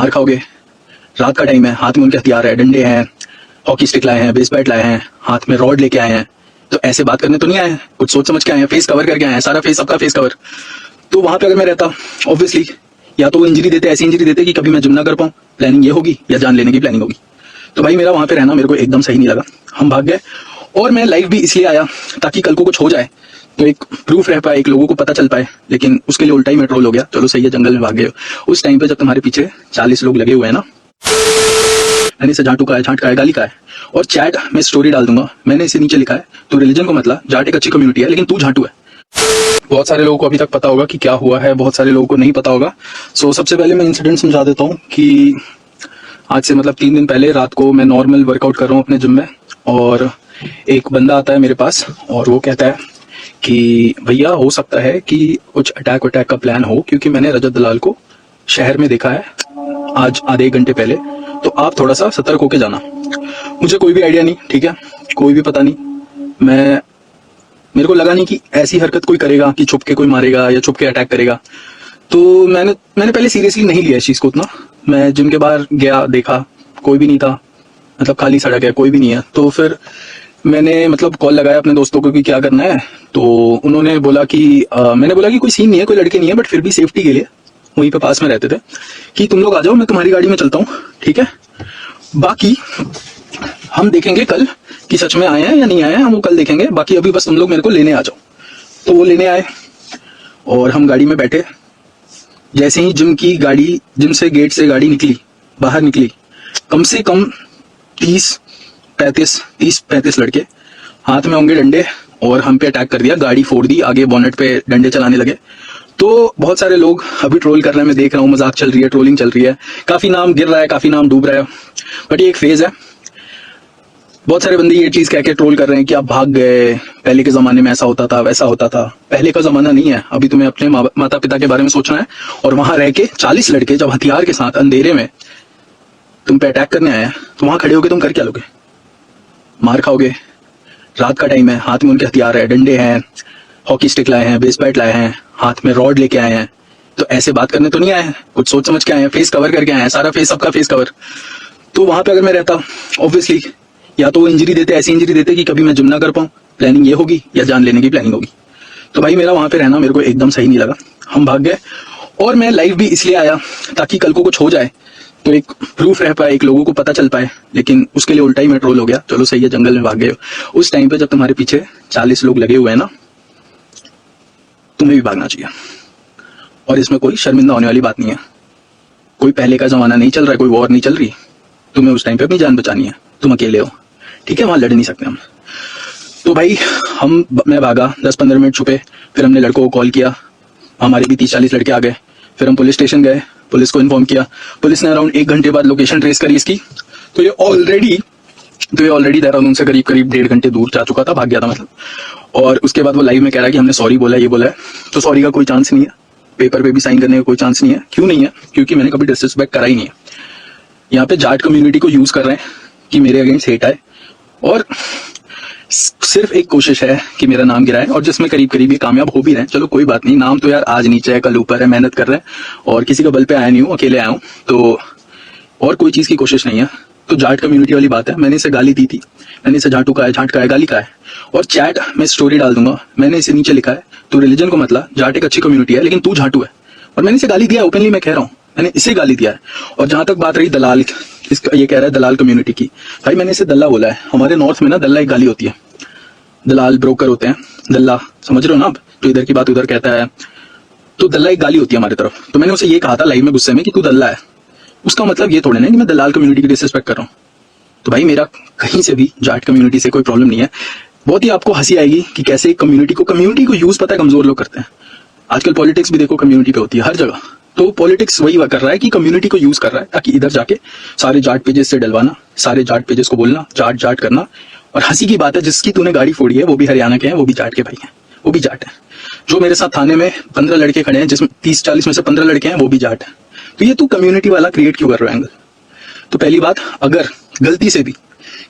मार खाओगे। रात का टाइम है, हाथ में उनके हथियार है, डंडे हैं, हॉकी स्टिक लाए हैं, बेस बैट लाए हैं, हाथ में रॉड लेके आए हैं। तो ऐसे बात करने तो नहीं आए हैं, कुछ सोच समझ के आए हैं, फेस कवर करके आए हैं, सारा फेस, सबका फेस कवर। तो वहां पे अगर मैं रहता, ऑब्वियसली या तो वो इंजरी देते, ऐसी इंजरी देते कि कभी मैं जिम ना कर पाऊं, प्लानिंग ये होगी, या जान लेने की प्लानिंग होगी। तो भाई मेरा वहां पे रहना मेरे को एकदम सही नहीं लगा, हम भाग गए। और मैं लाइव भी इसलिए आया ताकि कल को कुछ हो जाए तो एक प्रूफ रह पाए, एक लोगों को पता चल पाए। लेकिन उसके लिए उल्टा ही मैं ट्रोल हो गया। चलो सही है, जंगल में भाग गए हो। उस टाइम पे जब तुम्हारे पीछे 40 लोग लगे हुए हैं ना, मैंने इसे झाटू का है, छाट का है, गाली का है। और चैट में स्टोरी डाल दूंगा, मैंने इसे नीचे लिखा है, तो रिलीजन को मतलब, जाट एक अच्छी कम्युनिटी है लेकिन तू झाटू है। बहुत सारे लोगों को अभी तक पता होगा कि क्या हुआ है, बहुत सारे लोगों को नहीं पता होगा। सो सबसे पहले मैं इंसिडेंट समझा देता हूँ कि आज से मतलब 3 दिन पहले रात को मैं नॉर्मल वर्कआउट कर रहा हूँ अपने जिम में, और एक बंदा आता है मेरे पास और वो कहता है कि भैया हो सकता है कि कुछ अटैक का प्लान हो, क्योंकि मैंने रजत दलाल को शहर में देखा है आज आधे 1 घंटे पहले, तो आप थोड़ा सा सतर्क होके जाना। मुझे कोई भी आइडिया नहीं, ठीक है, कोई भी पता नहीं। मेरे को लगा नहीं कि ऐसी हरकत कोई करेगा कि छुप के कोई मारेगा या छुप के अटैक करेगा। तो मैंने पहले सीरियसली नहीं लिया इस चीज को उतना। मैं जिम के बाहर गया, देखा कोई भी नहीं था, मतलब खाली सड़क है, कोई भी नहीं है। तो फिर मैंने मतलब कॉल लगाया अपने दोस्तों को कि क्या करना है। तो उन्होंने बोला कि मैंने बोला कि कोई सीन नहीं है, कोई लड़के नहीं है, बट फिर भी सेफ्टी के लिए वहीं पे पास में रहते थे कि तुम लोग आ जाओ, मैं तुम्हारी गाड़ी में चलता हूँ, ठीक है, बाकी हम देखेंगे कल कि सच में आए हैं या नहीं आए हैं, हम वो कल देखेंगे, बाकी अभी बस तुम लोग मेरे को लेने आ जाओ। तो वो लेने आए और हम गाड़ी में बैठे। जैसे ही जिम से गेट से गाड़ी निकली, बाहर निकली, कम से कम 30-35 लड़के, हाथ में होंगे डंडे, और हम पे अटैक कर दिया, गाड़ी फोड़ दी, आगे बोनेट पे डंडे चलाने लगे। तो बहुत सारे लोग अभी ट्रोल कर रहे हैं, मैं देख रहा हूँ, मजाक चल रही है, ट्रोलिंग चल रही है, काफी नाम गिर रहा है, काफी नाम डूब रहा है, बट ये एक फेज है। बहुत सारे बंदे ये चीज कह के ट्रोल कर रहे हैं कि आप भाग गए, पहले के जमाने में ऐसा होता था, वैसा होता था। पहले का जमाना नहीं है, अभी तुम्हें अपने माता पिता के बारे में सोचना है। और वहां रह के 40 लड़के जब हथियार के साथ अंधेरे में तुम पे अटैक करने आए हैं, तो वहां खड़े होके तुम कर क्या लोगे? मार खाओगे। रात का टाइम है, हाथ में उनके हथियार है, डंडे हैं, हॉकी स्टिक लाए हैं, बेस बैट लाए हैं, हाथ में रॉड लेके आए हैं। तो ऐसे बात करने तो नहीं आए हैं, कुछ सोच समझ के आए हैं, फेस कवर करके आए हैं, सारा फेस, सबका फेस कवर। तो वहां पे अगर मैं रहता, ऑब्वियसली या तो वो इंजरी देते, ऐसी इंजरी देते कि कभी मैं जिम ना कर पाऊं, प्लानिंग ये होगी, या जान लेने की प्लानिंग होगी। तो भाई मेरा वहां पे रहना मेरे को एकदम सही नहीं लगा, हम भाग गए। और मैं लाइव भी इसलिए आया ताकि कल को कुछ हो जाए तो एक प्रूफ रह पाए, एक लोगों को पता चल पाए। लेकिन उसके लिए उल्टा ही मैं ट्रोल हो गया। चलो सही है, जंगल में भाग गए हो। उस टाइम पे जब तुम्हारे पीछे 40 लोग लगे हुए हैं ना, तुम्हें भी भागना चाहिए। और इसमें कोई शर्मिंदा होने वाली बात नहीं है, कोई पहले का जमाना नहीं चल रहा है, कोई वॉर नहीं चल रही। तुम्हें उस टाइम पे अपनी जान बचानी है, तुम अकेले हो, ठीक है, वहां लड़ नहीं सकते हम। तो भाई मैं भागा, 10-15 मिनट छुपे, फिर हमने लड़कों को कॉल किया, हमारे भी 30-40 लड़के आ गए। फिर हम पुलिस स्टेशन गए, पुलिस को इन्फॉर्म किया, पुलिस ने अराउंड 1 घंटे बाद लोकेशन ट्रेस करी इसकी। तो ये ऑलरेडी देहरादून से करीब 1.5 घंटे दूर जा चुका था, भाग गया था मतलब। और उसके बाद वो लाइव में कह रहा है कि हमने सॉरी बोला, ये बोला है। तो सॉरी का कोई चांस नहीं है, पेपर पे भी साइन करने का कोई चांस नहीं है। क्यों नहीं है? क्योंकि मैंने कभी डिसरिस्पेक्ट करा ही नहीं है। यहाँ पे जाट कम्युनिटी को यूज कर रहे हैं कि मेरे अगेंस्ट हेट आए, और सिर्फ एक कोशिश है कि मेरा नाम गिराए, और जिसमें करीब ये कामयाब हो भी रहे हैं। चलो कोई बात नहीं, नाम तो यार आज नीचे है कल ऊपर है, मेहनत कर रहे हैं, और किसी का बल पे आया नहीं हूँ, अकेले आया हूँ, तो और कोई चीज की कोशिश नहीं है। तो जाट कम्युनिटी वाली बात है, मैंने इसे गाली दी थी, मैंने इसे झाटू का है, छाट का है, गाली का है। और चैट में स्टोरी डाल दूंगा, मैंने इसे नीचे लिखा है, तो रिलीजन को मतलब, जाट एक अच्छी कम्युनिटी है लेकिन तू झाटू है। और मैंने इसे गाली दिया, ओपनली मैं कह रहा हूँ, मैंने इसे गाली दिया है। और जहां तक बात रही दलाल, ये कह रहा है दलाल कम्युनिटी की, भाई मैंने इसे दल्ला बोला है। हमारे नॉर्थ में ना दल्ला एक गाली होती है, दलाल ब्रोकर होते हैं, दल्ला समझ रहे हो ना आप, तो इधर की बात उधर कहता है, तो दल्ला एक गाली होती है हमारी तरफ। तो मैंने उसे ये कहा था लाइव में गुस्से में कि तू दल्ला है। उसका मतलब ये थोड़े ना कि मैं दलाल कम्युनिटी की डिसरिस्पेक्ट कर रहा हूँ। तो भाई मेरा कहीं से भी जाट कम्युनिटी से कोई प्रॉब्लम नहीं है। बहुत ही आपको हंसी आएगी कि कैसे कम्युनिटी को यूज पता है कमजोर लोग करते हैं। आजकल पॉलिटिक्स भी देखो कम्युनिटी पे होती है हर जगह। तो पॉलिटिक्स वही कर रहा है कि कम्युनिटी को यूज कर रहा है ताकि इधर जाके सारे जाट पेजेस से डलवाना, सारे जाट पेजेस को बोलना जाट जाट करना। और हंसी की बात है, जिसकी तूने गाड़ी फोड़ी है वो भी हरियाणा के हैं, वो भी जाट के भाई हैं, वो भी जाट है। जो मेरे साथ थाने में 15 लड़के खड़े हैं, जिसमें 30-40 में से 15 लड़के हैं, वो भी जाट है। तो ये तू कम्युनिटी वाला क्रिएट क्यों कर रहा है एंगल? तो पहली बात, अगर गलती से भी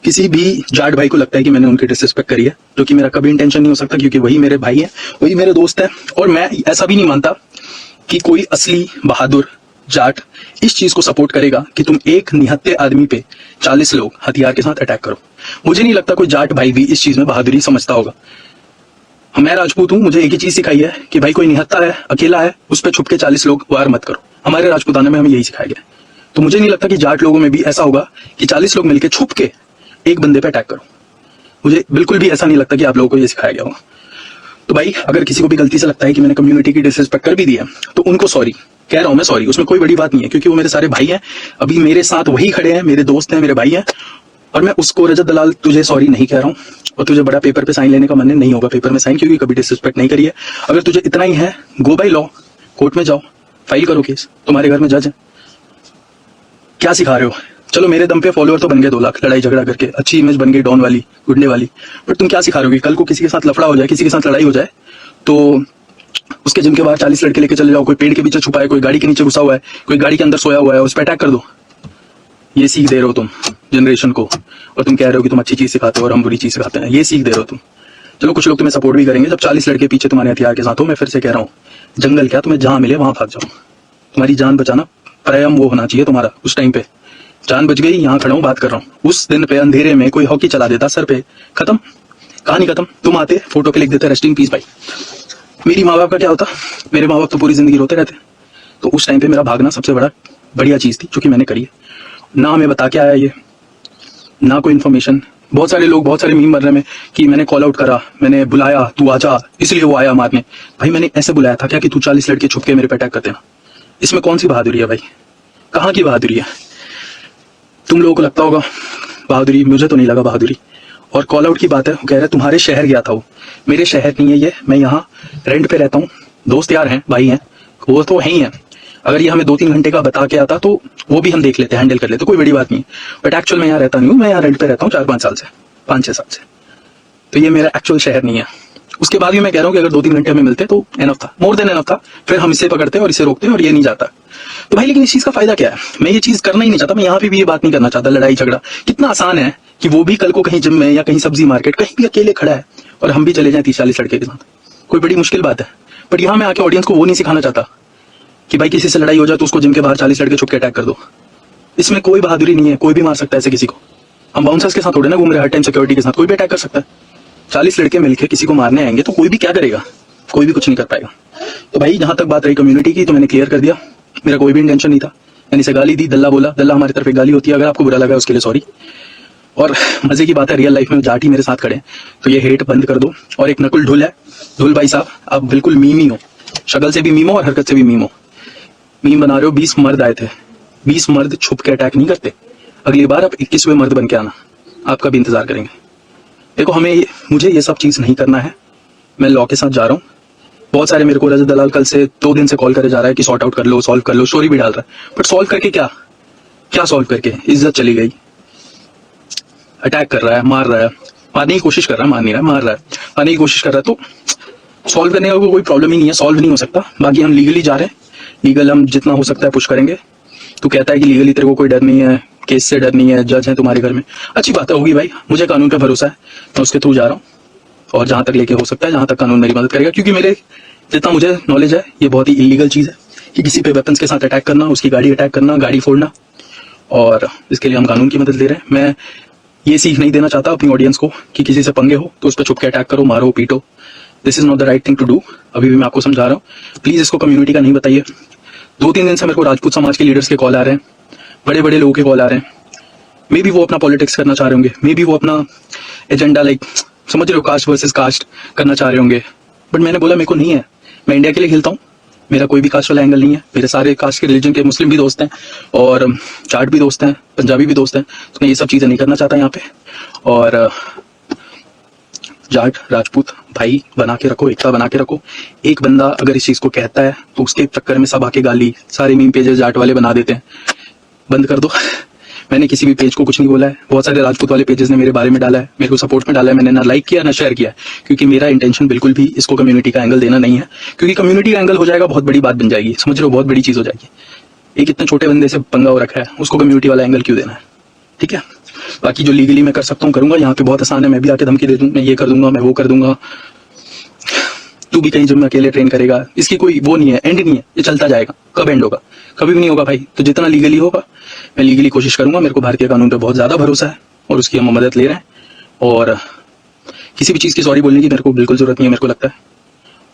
किसी भी जाट भाई को लगता है कि मैंने उनकी डिसरिस्पेक्ट करी है, जो कि मेरा कभी इंटेंशन नहीं हो सकता, क्योंकि वही मेरे भाई है, वही मेरे दोस्त है। और मैं ऐसा भी नहीं मानता कि कोई असली बहादुर जाट इस चीज को सपोर्ट करेगा कि तुम एक निहत्थे आदमी पे 40 लोग हथियार के साथ अटैक करो? मुझे नहीं लगता कोई जाट भाई भी इस चीज में बहादुरी समझता होगा। मैं राजपूत हूं, मुझे एक ही चीज सिखाई है कि भाई कोई निहत्था है, अकेला है, उस पर छुप के 40 लोग वार मत करो। हमारे राजपूताना में हमें यही सिखाया गया। तो मुझे नहीं लगता कि जाट लोगों में भी ऐसा होगा कि 40 लोग मिलकर छुप के एक बंदे पे अटैक करो। मुझे बिल्कुल भी ऐसा नहीं लगता कि आप लोगों को ये सिखाया गया होगा। तो भाई अगर किसी को भी गलती से लगता है कि मैंने कम्युनिटी की डिसरिस्पेक्ट कर भी दी है तो उनको सॉरी कह रहा हूं मैं, सॉरी, उसमें कोई बड़ी बात नहीं है, क्योंकि वो मेरे सारे भाई हैं, अभी मेरे साथ वही खड़े हैं, मेरे दोस्त हैं, मेरे भाई हैं। और मैं उसको रजत दलाल तुझे सॉरी नहीं कह रहा हूं। और तुझे बड़ा पेपर पे साइन लेने का मन नहीं होगा पेपर में साइन, क्योंकि कभी डिसरिस्पेक्ट नहीं करी है। अगर तुझे इतना ही है, गो बाय लॉ, कोर्ट में जाओ, फाइल करो केस, तुम्हारे घर में जज है। क्या सिखा रहे हो? चलो मेरे दम पे फॉलोअर तो बन गए 2 लाख, लड़ाई झगड़ा करके अच्छी इमेज बन गई डॉन वाली, गुंडे वाली, बट तुम क्या सिखा रहे हो? कल को किसी के साथ लफड़ा हो जाए, किसी के साथ लड़ाई हो जाए तो उसके जिम के बाहर 40 लड़के लेके चले जाओ, कोई पेड़ के पीछे छुपा है, कोई गाड़ी के नीचे घुसा हुआ है, कोई गाड़ी के अंदर सोया हुआ है, उस पर अटैक कर दो। ये सीख दे रहे हो तुम जनरेशन को, और तुम कह रहे हो कि तुम अच्छी चीज सिखाते हो और हम बुरी चीज सिखाते हैं। ये सीख दे रहे हो तुम। चलो कुछ लोग तुम्हें सपोर्ट भी करेंगे जब 40 लड़के पीछे तुम्हारे हथियार के साथ हो। मैं फिर से कह रहा हूँ, जंगल क्या, तुम्हें जहां मिले वहां भाग जाओ। तुम्हारी जान बचाना प्रायम वो होना चाहिए तुम्हारा। उस टाइम पे जान बच गई, यहाँ खड़ा हूँ बात कर रहा हूँ। उस दिन पे अंधेरे में कोई हॉकी चला देता सर पे, खत्म, कहानी खत्म। तुम आते फोटो पे लिख देते रेस्ट इन पीस भाई। मेरी माँ बाप का क्या होता? मेरे माँ बाप तो पूरी जिंदगी रोते रहते। तो उस टाइम पे मेरा भागना सबसे बढ़िया चीज थी जो कि मैंने करी है। ना हमें बता के आया ये, ना कोई इन्फॉर्मेशन। बहुत सारे लोग, बहुत सारे मीम बन रहे में कि मैंने कॉल आउट करा, मैंने बुलाया, तू आजा, इसलिए वो आया मारने। भाई मैंने ऐसे बुलाया था क्या कि तू 40 लड़के छुप के मेरे पे अटैक करते ना? इसमें कौन सी बहादुरी है भाई? कहाँ की बहादुरी है? तुम लोगों को लगता होगा बहादुरी, मुझे तो नहीं लगा बहादुरी। और कॉल आउट की बात है, वो कह रहे तुम्हारे शहर गया था वो। मेरे शहर नहीं है ये, मैं यहाँ रेंट पे रहता हूँ, दोस्त यार हैं, भाई हैं, वो तो है ही है। अगर ये हमें 2-3 घंटे का बता के आता तो वो भी हम देख लेते, हैंडल कर लेते, कोई बड़ी बात नहीं। बट एक्चुअल में यहाँ रहता नहीं हूँ, मैं यहाँ रेंट पे रहता हूँ 4-5 साल से, 5-6 साल से। तो ये मेरा एक्चुअल शहर नहीं है। उसके बाद भी मैं कह रहा हूँ कि अगर 2-3 घंटे हमें मिलते तो एनफ था, मोर देन एनफ था। फिर हम इसे पकड़ते और इसे रोकते और ये नहीं जाता। तो भाई लेकिन इस चीज का फायदा क्या है? मैं ये चीज करना ही नहीं चाहता। मैं यहाँ पे भी ये बात नहीं करना चाहता, लड़ाई झगड़ा। कितना आसान है कि वो भी कल को कहीं जिम में या कहीं सब्जी मार्केट कहीं भी अकेले खड़ा है और हम भी चले जाएं 30-40 लड़के के साथ। कोई बड़ी मुश्किल बात है? बट यहाँ मैं आके ऑडियंस को वो नहीं सिखाना चाहता कि भाई किसी से लड़ाई हो जाए तो उसको जिम के बाहर 40 लड़के छुप के अटैक कर दो। इसमें कोई बहादुरी नहीं है, कोई भी मार सकता है ऐसे किसी को। हम बाउंसर्स के साथ थोड़े ना घूम रहे हर टाइम, सिक्योरिटी के साथ कोई भी अटैक कर सकता है। 40 लड़के मिलकर किसी को मारने आएंगे तो कोई भी क्या करेगा? कोई भी कुछ नहीं कर पाएगा। तो भाई जहां तक बात रही कम्युनिटी की, तो मैंने क्लियर कर दिया, मेरा कोई भी इंटेंशन नहीं था। मैंने इसे गाली दी, दल्ला बोला, दल्ला हमारी तरफ एक गाली होती है। अगर आपको बुरा लगा उसके लिए सॉरी। और मजे की बात है, रियल लाइफ में जाट ही मेरे साथ खड़े हैं, तो ये हेट बंद कर दो। और एक नकुल ढुल है, ढुल भाई साहब, आप बिल्कुल मीम ही हो, शक्ल से भी मीम हो और हरकत से भी मीम हो। मीम बना रहे हो, 20 मर्द आए थे, 20 मर्द छुप के अटैक नहीं करते। अगली बार आप 21वें मर्द बन के आना, आपका भी इंतजार करेंगे। देखो मुझे ये सब चीज नहीं करना है। मैं लॉ के साथ जा रहा हूँ। बहुत सारे मेरे को रजत दलाल कल से 2 दिन से कॉल करे जा रहा है कि सॉर्ट आउट कर लो, सॉल्व कर लो, स्टोरी भी डाल रहा है। बट सॉल्व करके क्या सॉल्व करके? इज्जत चली गई। अटैक कर रहा है, मार रहा है, मारने की कोशिश कर रहा है, मार नहीं रहा है, मार रहा है, मारने की कोशिश कर रहा है। तो सॉल्व करने का कोई प्रॉब्लम ही नहीं है, सॉल्व नहीं हो सकता। बाकी हम लीगली जा रहे हैं, लीगल हम जितना हो सकता है पुश करेंगे। तू कहता है कि लीगली तेरे को कोई डर नहीं है, केस से डर नहीं है, जज है तुम्हारे घर में, अच्छी बात है, होगी भाई, मुझे कानून पे भरोसा है, मैं उसके थ्रू जा रहा हूँ। और जहां तक लेके हो सकता है, जहां तक कानून मेरी मदद करेगा, क्योंकि मेरे जितना मुझे नॉलेज है ये बहुत ही इलीगल चीज है कि किसी पे वेपन्स के साथ अटैक करना, उसकी गाड़ी अटैक करना, गाड़ी फोड़ना, और इसके लिए हम कानून की मदद ले रहे हैं। मैं ये सीख नहीं देना चाहता अपनी ऑडियंस को कि किसी से पंगे हो तो उस पर छुप के अटैक करो, मारो, पीटो। This is not the right thing to do. अभी भी मैं आपको समझा रहा हूँ, प्लीज इसको कम्युनिटी का नहीं बताइए। 2-3 दिन से मेरे को राजपूत समाज के लीडर्स के कॉल आ रहे हैं, बड़े बड़े लोगों के कॉल आ रहे हैं। मे बी वो अपना पॉलिटिक्स करना चाह रहे होंगे, मे बी वो अपना एजेंडा लाइक समझ रहे हो, कास्ट वर्सेस कास्ट करना चाह रहे होंगे। बट मैंने बोला मेरे को नहीं है, मैं इंडिया के लिए खेलता हूँ, मेरा कोई भी कास्ट वाला एंगल नहीं है। मेरे सारे कास्ट के रिलीजन के मुस्लिम भी दोस्त हैं और जाट भी दोस्त हैं, पंजाबी भी दोस्त हैं। तो मैं ये सब चीजें नहीं करना चाहता यहाँ पे। और जाट राजपूत भाई बना के रखो, एकता बना के रखो। एक बंदा अगर इस चीज को कहता है तो उसके चक्कर में सब आके गाली, सारे मीम पेजेस जाट वाले बना देते हैं। बंद कर दो। मैंने किसी भी पेज को कुछ नहीं बोला है। बहुत सारे राजपूत वाले पेजेस ने मेरे बारे में डाला है, मेरे को सपोर्ट में डाला है, मैंने ना लाइक किया ना शेयर किया, क्योंकि मेरा इंटेंशन बिल्कुल भी इसको कम्युनिटी का एंगल देना नहीं है। क्योंकि कम्युनिटी का एंगल हो जाएगा बहुत बड़ी बात बन जाएगी, समझ रहे हो, बहुत बड़ी चीज हो जाएगी। एक इतने छोटे बंदे से पंगा हो रखा है, उसको कम्युनिटी वाला एंगल क्यों देना है? ठीक है, बाकी जो लीगली मैं कर सकता हूँ करूंगा। यहाँ पे बहुत आसान है, मैं भी आके धमकी दे दूं, मैं ये कर दूंगा, मैं वो कर दूंगा। तू भी कहीं जिम में अकेले ट्रेन करेगा, इसकी कोई वो नहीं है, एंड नहीं है, ये चलता जाएगा। कब एंड होगा? कभी भी नहीं होगा भाई। तो जितना लीगली होगा मैं लीगली कोशिश करूंगा। मेरे को भारतीय कानून पे बहुत ज्यादा भरोसा है और उसकी हम मदद ले रहे हैं, और किसी भी चीज की सॉरी बोलने की मेरे को बिल्कुल जरूरत नहीं है, मेरे को लगता है।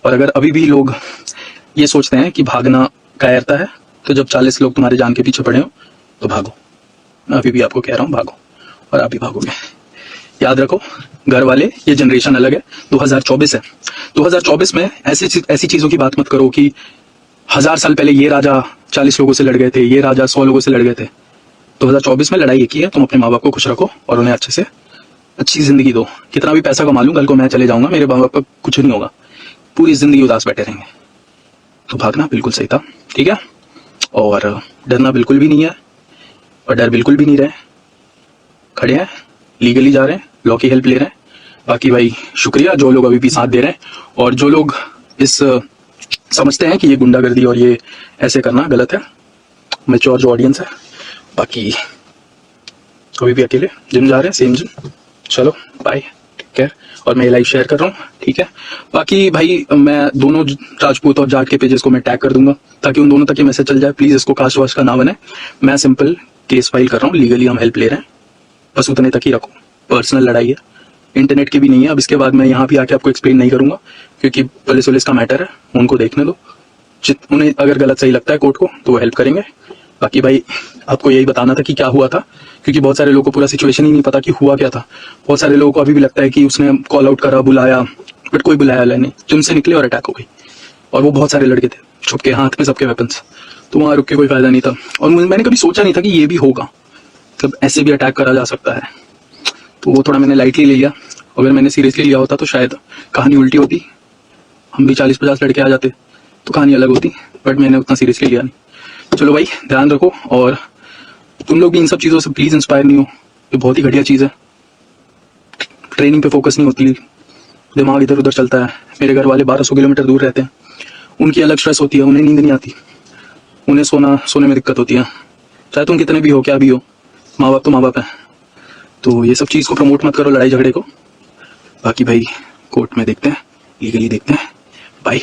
और अगर अभी भी लोग ये सोचते हैं कि भागना कायरता है, तो जब 40 लोग तुम्हारे जान के पीछे पड़े हो तो भागो। मैं अभी भी आपको कह रहा हूँ भागो, और आप भी भागोगे। याद रखो घर वाले, ये जनरेशन अलग है, 2024 है। 2024 में ऐसी चीजों की बात मत करो कि 1000 साल पहले ये राजा 40 लोगों से लड़ गए थे, ये राजा 100 लोगों से लड़ गए थे। 2024 में लड़ाई एक ही है, तुम अपने माँ बाप को खुश रखो और उन्हें अच्छे से अच्छी जिंदगी दो। कितना भी पैसा कमा लूं, कल को मैं चले जाऊंगा, मेरे माँ बाप का कुछ नहीं होगा, पूरी जिंदगी उदास बैठे रहेंगे। तो भागना बिल्कुल सही था, ठीक है। और डरना बिल्कुल भी नहीं है, और डर बिल्कुल भी नहीं रहे। खड़े हैं, लीगली जा रहे हैं, लॉ की हेल्प ले रहे हैं। बाकी भाई शुक्रिया जो लोग अभी भी साथ दे रहे हैं, और जो लोग इस समझते हैं कि ये गुंडागर्दी और ये ऐसे करना गलत है, मैच्योर जो ऑडियंस है। बाकी अभी भी अकेले जिम जा रहे हैं, सेम जिम। चलो बाय, टेक केयर। और मैं लाइव शेयर कर रहा हूँ, ठीक है। बाकी भाई मैं दोनों राजपूत और जाट के पेजेस को मैं टैग कर दूंगा, ताकि उन दोनों तक ये मैसेज चल जाए। प्लीज इसको कास्ट वास्ट का ना बने। मैं सिंपल केस फाइल कर रहा हूँ, लीगली हम हेल्प ले रहे हैं, बस उतने तक ही रखो। पर्सनल लड़ाई है, इंटरनेट की भी नहीं है। अब इसके बाद मैं यहाँ भी आके आपको एक्सप्लेन नहीं करूंगा, क्योंकि पुलिस वुलिस का मैटर है, उनको देखने दो। उन्हें अगर गलत सही लगता है कोर्ट को तो वो हेल्प करेंगे। बाकी भाई आपको यही बताना था कि क्या हुआ था, क्योंकि बहुत सारे लोगों को पूरा सिचुएशन ही नहीं पता कि हुआ क्या था। बहुत सारे लोगों को अभी भी लगता है कि उसने कॉल आउट करा, बुलाया, बट कोई बुलाया नहीं, जिनसे निकले और अटैक हो गई। और वो बहुत सारे लड़के थे छुप के, हाथ में सबके वेपन्स। तो वहां रुक के कोई फायदा नहीं था। और मैंने कभी सोचा नहीं था कि ये भी होगा, मतलब ऐसे भी अटैक करा जा सकता है। तो वो थोड़ा मैंने लाइटली ले लिया। अगर मैंने सीरियसली लिया होता तो शायद कहानी उल्टी होती, हम भी 40-50 लड़के आ जाते तो कहानी अलग होती, बट मैंने उतना सीरियसली लिया नहीं। चलो भाई ध्यान रखो, और तुम लोग भी इन सब चीज़ों से प्लीज इंस्पायर नहीं हो। ये बहुत ही घटिया चीज़ है। ट्रेनिंग पे फोकस नहीं होती, दिमाग इधर उधर चलता है। मेरे घर वाले 1200 किलोमीटर दूर रहते हैं, उनकी अलग स्ट्रेस होती है, उन्हें नींद नहीं आती, उन्हें सोने में दिक्कत होती है। चाहे तुम कितने भी हो, क्या भी हो, माँ बाप तो माँ बाप है। तो ये सब चीज़ को प्रमोट मत करो, लड़ाई झगड़े को। बाकी भाई कोर्ट में देखते हैं, लीगली देखते हैं। बाय।